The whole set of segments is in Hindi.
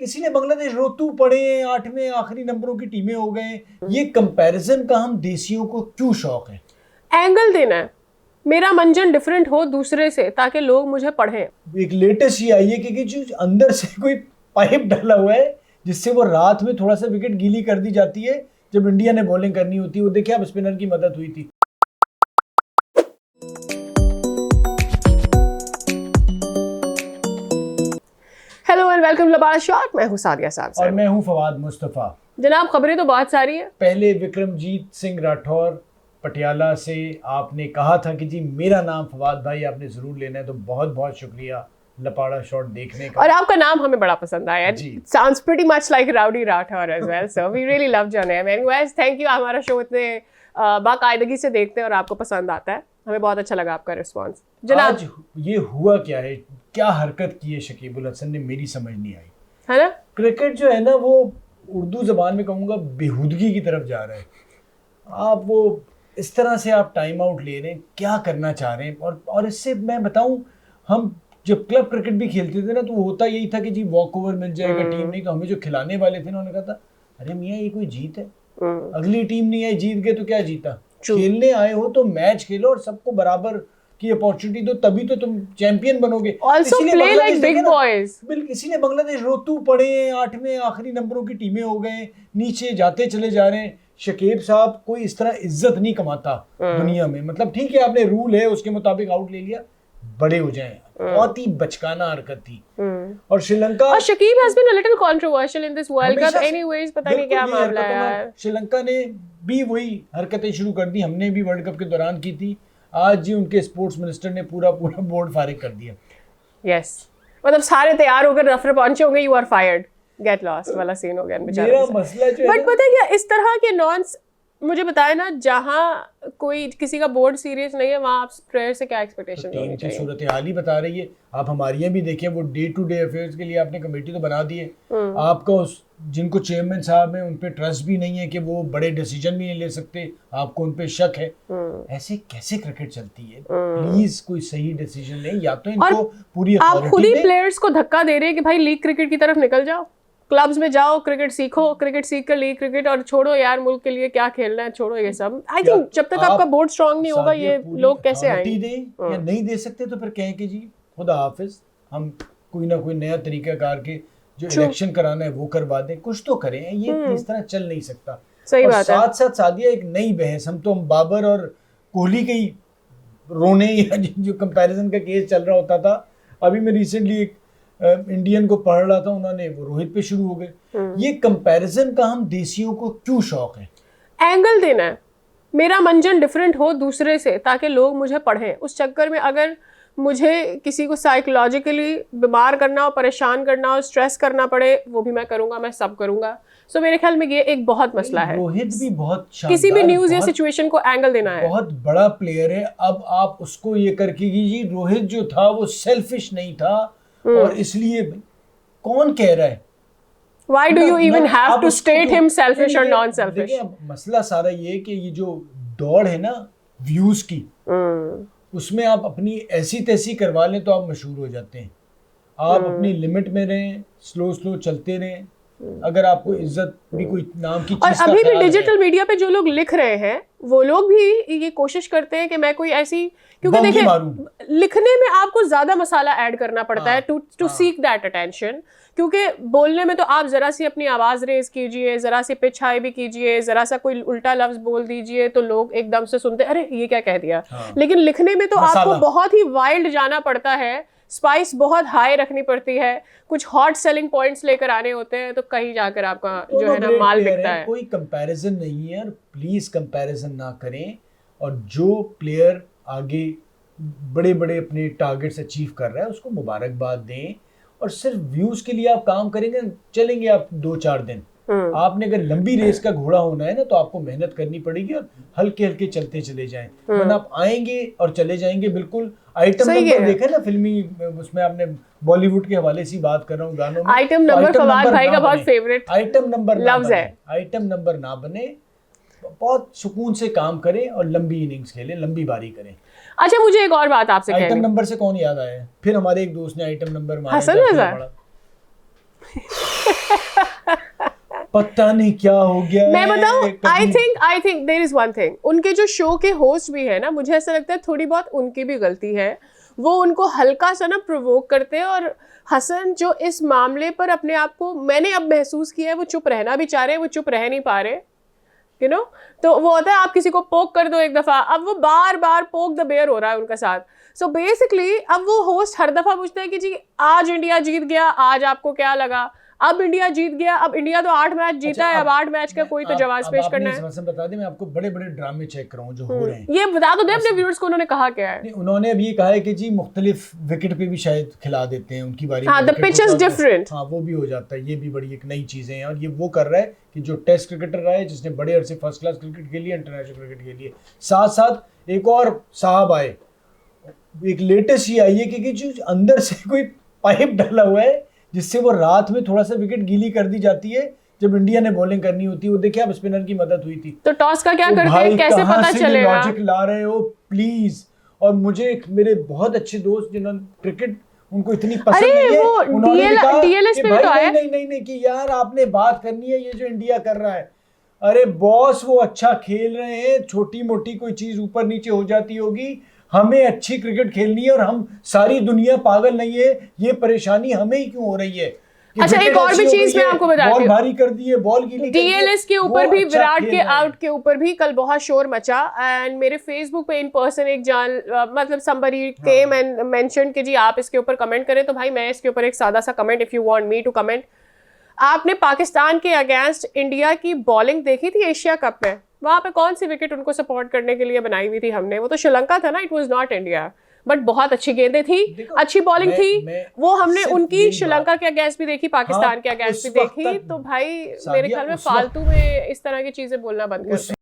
किसी ने बांग्लादेश रोतू पड़े, 8वें आखिरी नंबरों की टीमें हो गए। ये कंपैरिजन का हम देसियों को क्यों शौक है? एंगल देना है, मेरा मंजन डिफरेंट हो दूसरे से ताकि लोग मुझे पढ़ें। एक लेटेस्ट ये आई है कि जो अंदर से कोई पाइप डाला हुआ है जिससे वो रात में थोड़ा सा विकेट गीली कर दी जाती है जब इंडिया ने बॉलिंग करनी होती है। वो देखिए अब स्पिनर की मदद हुई थी। हेलो एंड वेलकम टू लबाड़ा शॉट। मैं हूं सादिया साहब और मैं हूं फवाद मुस्तफा। जनाब, खबरें तो बहुत सारी है। पहले विक्रमजीत सिंह राठौर पटियाला से आपने कहा था कि जी मेरा नाम फवाद भाई आपने जरूर लेना है, तो बहुत बहुत शुक्रिया लपाड़ा शॉट देखने का। और आपका नाम हमें बड़ा पसंद आया। जी। Sounds pretty much like Rowdy Rathore as well, so we really loved your name. Anyways, thank you। हमारा शो इतने बाकायदगी से देखते हैं और आपको पसंद आता है, हमें बहुत अच्छा लगा आपका रिस्पॉन्स। जनाब, आज ये हुआ क्या है, क्या हरकत की है शकीबुल हसन ने, मेरी समझ नहीं आई। है ना, क्रिकेट जो है ना वो उर्दू जबान में कहूँगा बेहूदगी की तरफ जा रहा है। आप वो इस तरह से आप टाइम आउट ले रहे हैं, क्या करना चाह रहे हैं? और इससे मैं बताऊं, हम जब क्लब क्रिकेट भी खेलते थे ना तो होता यही था कि जी वॉक ओवर मिल जाएगा टीम नहीं, तो हमें जो खिलाने वाले थे ना उन्होंने कहा था अरे मियाँ ये कोई जीत है, अगली टीम नहीं आई, जीत गए तो क्या जीता? खेलने आए हो तो मैच खेलो और सबको बराबर की अपॉर्चुनिटी दो, तभी तो तुम चैंपियन बनोगे। also play like big boys। बिल्कुल, किसी ने बांग्लादेश रोतू पड़े, 8वें आखिरी नंबरों की टीमें हो गए, नीचे जाते चले जा रहे हैं। शकीब साहब कोई इस तरह इज्जत नहीं कमाता दुनिया में। मतलब ठीक है आपने रूल है उसके मुताबिक आउट ले लिया, बड़े हो जाएं। बहुत ही बचकाना हरकत थी। और श्रीलंका, और Shakib has been a little controversial in this World Cup anyways, पता नहीं क्या मामला है यार। श्रीलंका ने भी वही हरकतें शुरू कर दी, हमने भी वर्ल्ड कप के दौरान की थी। आज जी उनके स्पोर्ट्स मिनिस्टर ने पूरा बोर्ड फारिग कर दिया। यस, मतलब सारे तैयार होकर दफ्तर पहुंचे होंगे, you are fired, get lost वाला सीन हो गया बेचारे। मेरा मसला जो है, बट पता है क्या, इस तरह के नॉन्स मुझे बताए ना, जहाँ कोई किसी का बोर्ड सीरियस नहीं है वहाँ आप प्लेयर से क्या एक्सपेक्टेशन होनी चाहिए? सूरत हाल ही बता रही है। आप हमारी भी देखें, वो डे टू डे अफेयर्स के लिए आपने कमेटी तो बना दी है। आपका जिनको चेयरमैन साहब हैं उन पे ट्रस्ट भी नहीं है कि वो बड़े डिसीजन भी नहीं ले सकते, आपको उन पे शक है। ऐसे कैसे क्रिकेट चलती है? प्लीज कोई सही डिसीजन नहीं, या तो इनको पूरी आप खुद ही प्लेयर्स को धक्का दे रहे हैं कि भाई लीग क्रिकेट की तरफ निकल जाओ, क्लब्स में जाओ, क्रिकेट सीखो, क्रिकेट सीख कर लीग क्रिकेट, और छोड़ो यार मुल्क के लिए क्या खेलना है, छोड़ो ये सब। आई थिंक जब तक आपका बोर्ड स्ट्रांग नहीं होगा ये लोग कैसे आएंगे? या नहीं दे सकते तो फिर कहें कि जी खुदा हाफिज, हम कोई ना कोई नया तरीकाकार के जो इलेक्शन कराना है वो करवा दें, कुछ तो करें। ये इस तरह चल नहीं सकता। सही बात है। साथ साथ सादिया एक नई बहस, हम बाबर और कोहली के ही रोने या जो कंपैरिजन का केस चल रहा होता था, अभी मैं रिसेंटली एक इंडियन को पढ़ रहा था, उन्होंने वो रोहित पे शुरू हो गए। ये कंपैरिजन का हम देसियों को क्यों शौक है? एंगल देना है, मेरा मंजन डिफरेंट हो दूसरे से ताकि लोग मुझे पढ़ें। उस चक्कर में अगर मुझे किसी को साइकोलॉजिकली बीमार करना हो, परेशान करना हो, स्ट्रेस करना पड़े, वो भी मैं करूंगा, मैं सब करूंगा। सो मेरे ख्याल में ये एक बहुत मसला है। रोहित भी बहुत किसी भी न्यूज़ या सिचुएशन को एंगल देना है। बहुत बड़ा प्लेयर है। अब आप उसको ये करके कीजिए, रोहित जो था वो सेल्फिश नहीं था, और इसलिए कौन कह रहा है? Why do you even have to state him selfish or non-selfish? देखिए मसला सारा ये कि ये जो दौड़ है ना व्यूज की, उसमें आप अपनी ऐसी तैसी करवा लें तो आप मशहूर हो जाते हैं। आप अपनी लिमिट में रहें, स्लो चलते रहें। अगर आपको इज्जत भी कोई नाम की चीज, और अभी भी डिजिटल मीडिया पे जो लोग लिख रहे हैं वो लोग भी ये कोशिश करते हैं कि मैं कोई ऐसी, क्योंकि देखिए लिखने में आपको ज्यादा मसाला ऐड करना पड़ता है टू सीक दैट अटेंशन। क्योंकि बोलने में तो आप जरा सी अपनी आवाज रेज कीजिए, जरा सी पिच हाई भी कीजिए, जरा सा कोई उल्टा लफ्ज बोल दीजिए तो लोग एकदम से सुनते अरे ये क्या कह दिया। लेकिन लिखने में तो आपको बहुत ही वाइल्ड जाना पड़ता है, स्पाइस बहुत हाई रखनी पड़ती है, कुछ हॉट सेलिंग पॉइंट्स लेकर आने होते हैं, तो कहीं जाकर आपका जो है ना माल बिकता है। कोई कंपैरिजन नहीं है, प्लीज कंपैरिजन ना करें। और जो प्लेयर आगे बड़े बड़े अपने टारगेट्स अचीव कर रहा है उसको मुबारकबाद दें। और सिर्फ व्यूज के लिए आप काम करेंगे, चलेंगे आप 2-4 दिन। आपने अगर लंबी रेस का घोड़ा होना है ना तो आपको मेहनत करनी पड़ेगी और हल्के हल्के चलते चले जाएं, वरना आप आएंगे और चले जाएंगे। बिल्कुल आइटम नंबर देखा ना फिल्मी, उसमें आपने बॉलीवुड के हवाले से बात कर रहा हूँ गानों में, आइटम नंबर फवाद भाई का बहुत फेवरेट आइटम नंबर लफ्ज है। आइटम नंबर ना बने, बहुत सुकून से काम करें और लंबी इनिंग्स खेलें, लंबी बारी करें। अच्छा, मुझे एक और बात आपसे कहनी। आइटम नंबर से कौन याद आया? फिर हमारे एक दोस्त ने आइटम नंबर हसन रजा पता नहीं क्या हो गया मैं बताऊं, I think there is one thing, उनके जो शो के होस्ट भी है ना, मुझे ऐसा लगता है थोड़ी बहुत उनकी भी गलती है। वो उनको हल्का सा ना प्रोवोक करते हैं, और हसन जो इस मामले पर अपने आप को, मैंने अब महसूस किया है, वो चुप रहना भी चाह रहे हैं, वो चुप रह नहीं पा रहे, यू नो। तो वो होता है आप किसी को पोक कर दो एक दफा, अब वो बार बार पोक द बेयर हो रहा है उनका साथ। सो बेसिकली अब वो होस्ट हर दफा पूछते हैं कि जी आज इंडिया जीत गया, आज आपको क्या लगा, अब इंडिया जीत गया, अब इंडिया तो 8 मैच जीता है, अब 8 मैच का कोई तो जवाब पेश करना है। बता दें, मैं आपको बड़े बड़े ड्रामे चेक कर रहा हूं जो हो रहे हैं, ये बता दो दे अपने व्यूअर्स को उन्होंने कहा क्या है। उन्होंने अभी ये कहा है कि जी मुख्तलिफ विकेट पे भी शायद खिला देते हैं उनकी बारी। हाँ, द पिच इज डिफरेंट। हाँ, वो भी हो जाता है, ये भी बड़ी एक नई चीजें हैं। और ये वो कर रहा है कि जो टेस्ट क्रिकेटर रहा है, जिसने बड़े अरसे फर्स्ट क्लास क्रिकेट खेली है, इंटरनेशनल क्रिकेट खेली है, साथ साथ एक और साहब आए, एक लेटेस्ट ये आई है कि जो अंदर से कोई पाइप डाला हुआ है जिससे वो रात में थोड़ा सा विकेट गीली कर दी जाती है जब इंडिया ने बॉलिंग करनी होती है। वो देखिए, आप स्पिनर की मदद हुई थी, तो टॉस का क्या करते हैं, कैसे पता चलेगा? लॉजिक ला रहे हो प्लीज। और मुझे मेरे बहुत अच्छे दोस्त जिन्होंने क्रिकेट उनको इतनी पसंद नहीं है, उन्होंने भी कहा कि भाई नहीं कि यार आपने बात करनी है, ये जो इंडिया कर रहा है, अरे बॉस वो अच्छा खेल रहे हैं, छोटी मोटी कोई चीज ऊपर नीचे हो जाती होगी, हमें अच्छी क्रिकेट खेलनी है और हम सारी दुनिया पागल नहीं है, ये परेशानी हमें ही क्यों हो रही है। अच्छा, एक और भी चीज मैं आपको बताती हूं, बॉल भारी कर दी है, बॉल गीली कर दी है, डीएलएस के ऊपर भी, विराट के आउट के ऊपर भी कल बहुत शोर मचा। एंड मेरे फेसबुक पे इन पर्सन एक मतलब somebody came and mentioned कि जी आप इसके ऊपर कमेंट करें, तो भाई मैं इसके ऊपर एक सादा सा comment, if you want me to comment, आपने पाकिस्तान के अगेंस्ट इंडिया की बॉलिंग देखी थी एशिया कप में? वहां पे कौन सी विकेट उनको सपोर्ट करने के लिए बनाई हुई थी हमने? वो तो श्रीलंका था ना, it was not India, but बहुत अच्छी गेंदें थी, अच्छी बॉलिंग थी। वो हमने उनकी श्रीलंका के अगेंस्ट भी देखी, पाकिस्तान के अगेंस्ट भी देखी। तो भाई मेरे ख्याल में फालतू में इस तरह की चीजें बोलना बंद कर।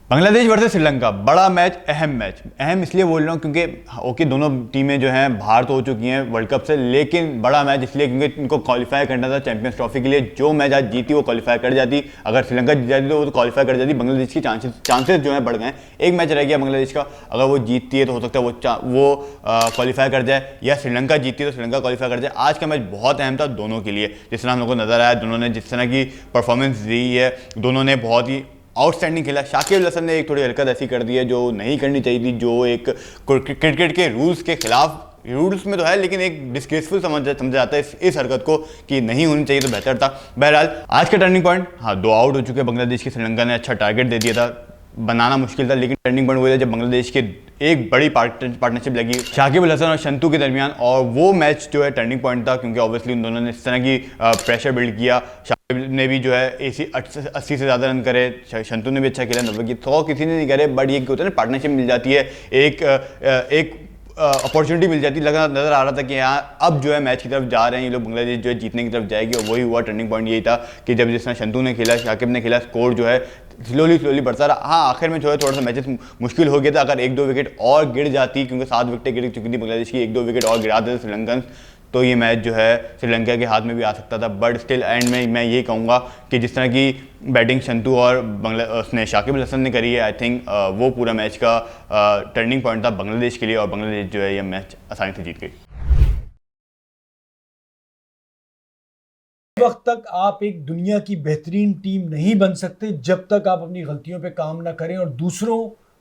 बांग्लादेश वर्सेस श्रीलंका, बड़ा मैच, अहम इसलिए बोल रहा हूँ क्योंकि ओके दोनों टीमें जो हैं बाहर तो हो चुकी हैं वर्ल्ड कप से, लेकिन बड़ा मैच इसलिए क्योंकि इनको क्वालिफाई करना था चैंपियंस ट्रॉफी के लिए। जो मैच आज जीती वो क्वालिफाई कर जाती, अगर श्रीलंका जीत जाती तो वो तो क्वालिफाई कर जाती। बांग्लादेश की चांसेस जो हैं बढ़ गए हैं, एक मैच रह गया बांग्लादेश का, अगर वो जीतती है तो हो सकता है वो क्वालिफाई कर जाए, या श्रीलंका जीतती है तो श्रीलंका क्वालिफाई कर जाए। आज का मैच बहुत अहम था दोनों के लिए, जिस तरह हम लोग को नजर आया, दोनों ने जिस तरह की परफॉर्मेंस दी है, दोनों ने बहुत ही आउटस्टैंडिंग खेला। शाकिब अल हसन ने एक थोड़ी हरकत ऐसी कर दी है जो नहीं करनी चाहिए थी, जो एक क्रिकेट के रूल्स के खिलाफ, रूल्स में तो है लेकिन एक डिस्ग्रेसफुल समझा जाता है इस हरकत को, कि नहीं होनी चाहिए तो बेहतर था। बहरहाल आज का टर्निंग पॉइंट, हाँ 2 आउट हो चुके हैं बांग्लादेश की, श्रीलंका ने अच्छा टारगेट दे दिया था, बनाना मुश्किल था, लेकिन टर्निंग पॉइंट हुआ था जब बांग्लादेश के एक बड़ी पार्टनरशिप लगी शाकिब अल हसन और शंतु के दरमियान, और वो मैच जो है टर्निंग पॉइंट था क्योंकि ऑब्वियसली उन दोनों ने इस तरह की प्रेशर बिल्ड किया। शाकिब ने भी जो है 80 से ज़्यादा रन करे, शंतु ने भी अच्छा खेला, 90 की 100 किसी ने नहीं करे, बट ये होता है ना, पार्टनरशिप मिल जाती है, एक अपॉर्चुनिटी मिल जाती, नजर आ रहा था कि यहाँ अब जो है मैच की तरफ जा रहे हैं ये लोग, बांग्लादेश जो है जीतने की तरफ जाएगी, और वही हुआ। टर्निंग पॉइंट यही था कि जब जिस तरह शंतु ने खेला, शाकिब ने खेला, स्कोर जो है स्लोली बढ़ता रहा। हाँ आखिर में जो है थोड़ा सा मैचेस मुश्किल हो गया था, अगर 1-2 विकेट और गिर जाती, क्योंकि 7 विकेटें गिर चुकी थी बांग्लादेश की, 1-2 विकेट और गिरा देते श्रीलंकन, तो ये मैच जो है श्रीलंका के हाथ में भी आ सकता था। बट स्टिल एंड में मैं ये कहूँगा कि जिस तरह की बैटिंग शंतु और उसने शाकिब अल हसन ने करी है, आई थिंक वो पूरा मैच का टर्निंग पॉइंट था बांग्लादेश के लिए, और बांग्लादेश जो है ये मैच आसानी से जीत गई। वक्त तक आप एक दुनिया की बेहतरीन टीम नहीं बन सकते जब तक आप अपनी गलतियों पे काम ना करें, और दूसरों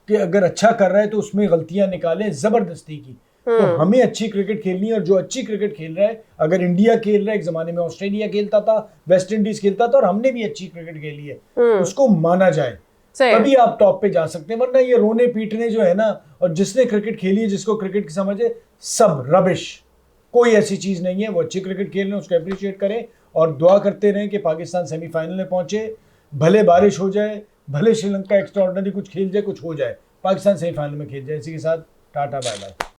के अगर अच्छा कर रहे हैं तो उसमें गलतियां निकालें जबरदस्ती की। तो हमें अच्छी क्रिकेट खेलनी है, और जो अच्छी क्रिकेट खेल रहा है, अगर इंडिया खेल रहा है, एक जमाने में ऑस्ट्रेलिया खेलता था, वेस्ट इंडीज खेलता था, और हमने भी अच्छी क्रिकेट खेली है, उसको माना जाए, तभी आप टॉप पे जा सकते हैं। वरना ये रोने पीटने जो है ना, और जिसने क्रिकेट खेली है, जिसको क्रिकेट की समझ है, सब रबिश, कोई ऐसी चीज नहीं है। वो अच्छी क्रिकेट खेल रहे हैं, उसको अप्रिशिएट करें, और दुआ करते रहें कि पाकिस्तान सेमीफाइनल में पहुंचे, भले बारिश हो जाए, भले श्रीलंका एक्स्ट्राऑर्डिनरी कुछ खेल जाए, कुछ हो जाए, पाकिस्तान सेमीफाइनल में खेल जाए। इसी के साथ टाटा बाय बाय।